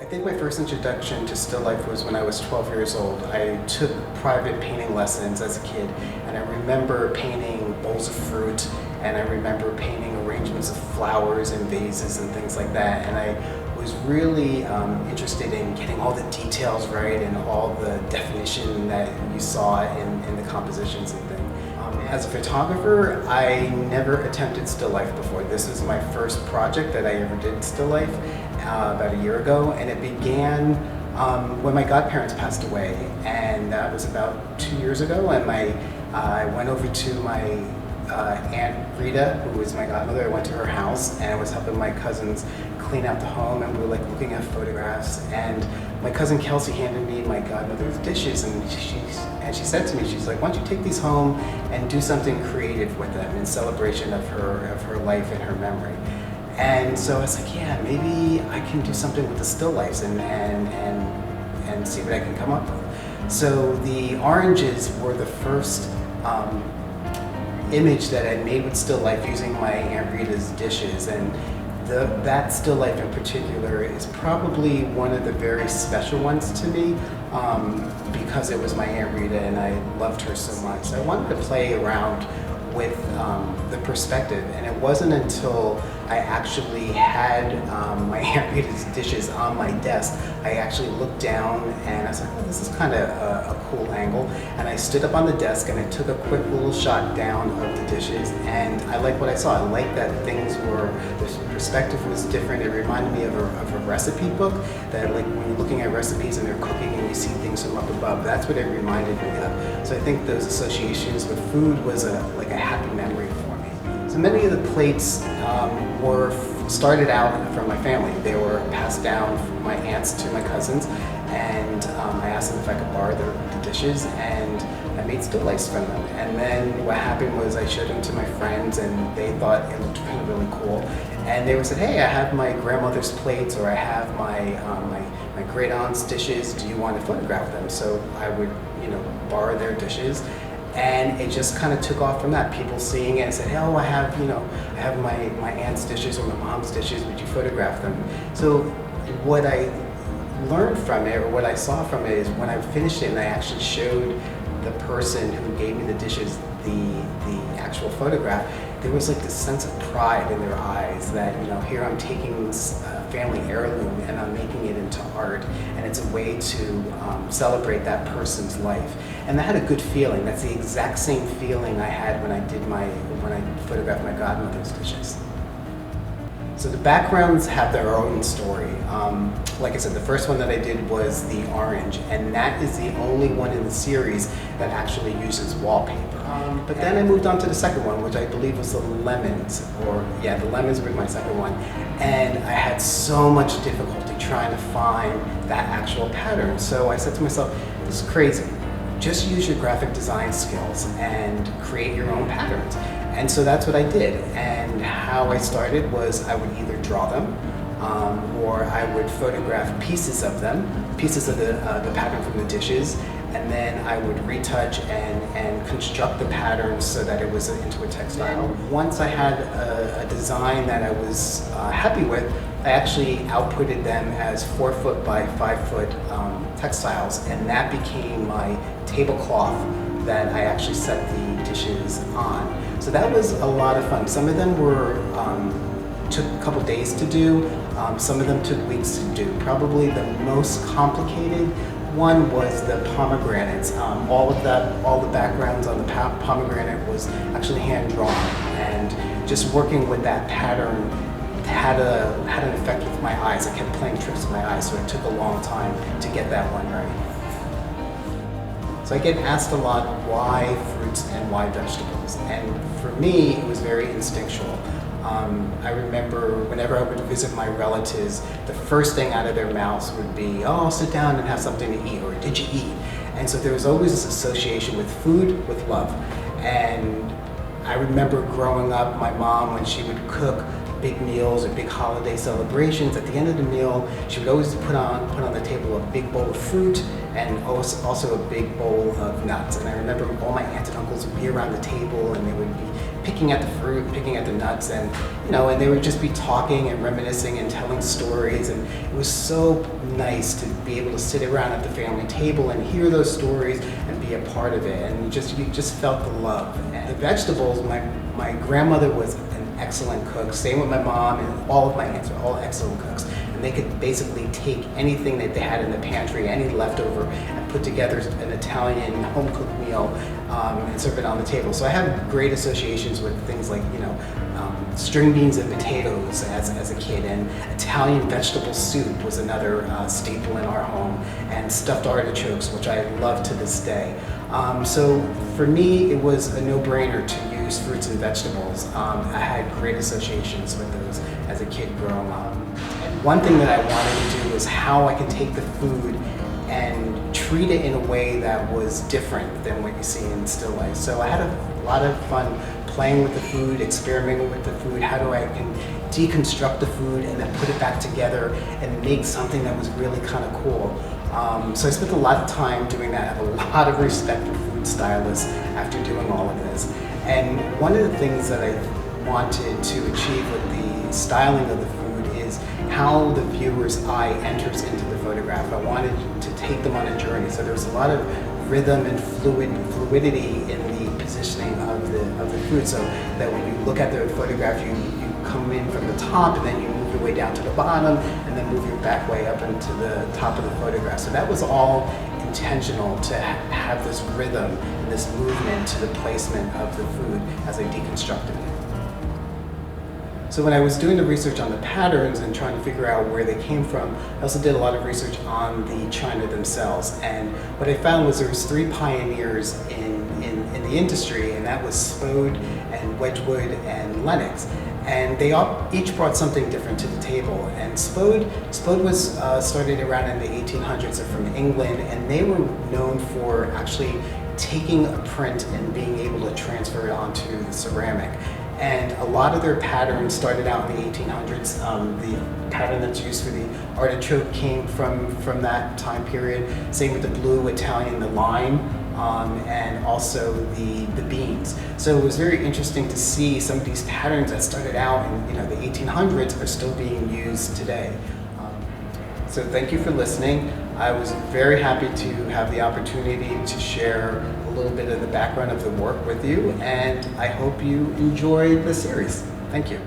I think my first introduction to still life was when I was 12 years old. I took private painting lessons as a kid, and I remember painting bowls of fruit, and I remember painting arrangements of flowers and vases and things like that. And I was really interested in getting all the details right and all the definition that you saw in the compositions and things. As a photographer, I never attempted still life before. This was my first project that I ever did still life about a year ago, and it began when my godparents passed away, and that was about 2 years ago. And I went over to my Aunt Rita, who was my godmother. I went to her house, and I was helping my cousins clean out the home, and we were like looking at photographs. And my cousin Kelsey handed me my godmother's dishes, and she said to me, she's like, "Why don't you take these home and do something creative with them in celebration of her life and her memory?" And so I was like, yeah, maybe I can do something with the still lifes and see what I can come up with. So the oranges were the first image that I made with still life using my Aunt Rita's dishes, and that still life in particular is probably one of the very special ones to me because it was my Aunt Rita and I loved her so much. So I wanted to play around with the perspective, and it wasn't until I actually had my Aunt Rita's dishes on my desk, I actually looked down and I was like, oh, this is kind of a cool angle, and I stood up on the desk and I took a quick little shot down of the dishes, and I liked what I saw. I liked that the perspective was different. It reminded me of a recipe book, that like when you're looking at recipes and they're cooking and you see things from up above, that's what it reminded me of. So I think those associations with food was like a happy memory for me. So many of the plates were started out from my family. They were passed down from my aunts to my cousins, and I asked them if I could borrow the dishes, and I made still lifes from them. And then what happened was I showed them to my friends, and they thought it looked really cool. And they said, hey, I have my grandmother's plates, or I have my great aunt's dishes. Do you want to photograph them? So I would, borrow their dishes. And it just kind of took off from that. People seeing it and said, oh, I have my aunt's dishes or my mom's dishes, would you photograph them? So what I learned from it, or what I saw from it, is when I finished it and I actually showed the person who gave me the dishes the actual photograph, there was like this sense of pride in their eyes that, here I'm taking this family heirloom and I'm making it into art, and it's a way to celebrate that person's life. And that had a good feeling. That's the exact same feeling I had when I photographed my godmother's dishes. So the backgrounds have their own story. Like I said, the first one that I did was the orange, and that is the only one in the series that actually uses wallpaper. But then I moved on to the second one, which I believe was the lemons, the lemons were my second one. And I had so much difficulty trying to find that actual pattern. So I said to myself, this is crazy. Just use your graphic design skills and create your own patterns. And so that's what I did. And how I started was I would either draw them, or I would photograph pieces of them, pieces of the pattern from the dishes, and then I would retouch and construct the patterns so that it was into a textile. Once I had a design that I was happy with, I actually outputted them as 4-foot by 5-foot textiles, and that became my tablecloth that I actually set the dishes on. So that was a lot of fun. Some of them took a couple days to do, some of them took weeks to do. Probably the most complicated one was the pomegranates. All the backgrounds on the pomegranate was actually hand drawn, and just working with that pattern had an effect with my eyes. I kept playing tricks with my eyes, so it took a long time to get that one right. So I get asked a lot, why fruits and why vegetables? And for me, it was very instinctual. I remember whenever I would visit my relatives, the first thing out of their mouths would be, oh, sit down and have something to eat, or did you eat? And so there was always this association with food, with love. And I remember growing up, my mom, when she would cook big meals or big holiday celebrations, at the end of the meal, she would always put on the table a big bowl of fruit and also a big bowl of nuts. And I remember all my aunts and uncles would be around the table, and they would be picking at the fruit, picking at the nuts, and and they would just be talking and reminiscing and telling stories, and it was so nice to be able to sit around at the family table and hear those stories and be a part of it, and you just felt the love. And the vegetables, my grandmother was an excellent cook, same with my mom, and all of my aunts are all excellent cooks. They could basically take anything that they had in the pantry, any leftover, and put together an Italian home-cooked meal and serve it on the table. So I have great associations with things like, string beans and potatoes as a kid, and Italian vegetable soup was another staple in our home, and stuffed artichokes, which I love to this day. So for me, it was a no-brainer to use fruits and vegetables. I had great associations with those as a kid growing up. One thing that I wanted to do was how I can take the food and treat it in a way that was different than what you see in still life. So I had a lot of fun playing with the food, experimenting with the food, how I can deconstruct the food and then put it back together and make something that was really kind of cool. So I spent a lot of time doing that. I have a lot of respect for food stylists after doing all of this. And one of the things that I wanted to achieve with the styling of the food is how the viewer's eye enters into the photograph. I wanted to take them on a journey. So there was a lot of rhythm and fluidity in the positioning of the food, so that when you look at the photograph, you come in from the top and then you move your way down to the bottom and then move your back way up into the top of the photograph. So that was all intentional, to have this rhythm and this movement to the placement of the food as I deconstructed it. So when I was doing the research on the patterns and trying to figure out where they came from, I also did a lot of research on the china themselves. And what I found was there was 3 pioneers in the industry, and that was Spode and Wedgwood and Lennox. And they all each brought something different to the table. And Spode was started around in the 1800s. They're from England, and they were known for actually taking a print and being able to transfer it onto the ceramic. And a lot of their patterns started out in the 1800s. The pattern that's used for the artichoke came from that time period. Same with the blue Italian, the lime, and also the beans. So it was very interesting to see some of these patterns that started out in the 1800s are still being used today. So thank you for listening. I was very happy to have the opportunity to share a little bit of the background of the work with you, and I hope you enjoyed the series. Thank you.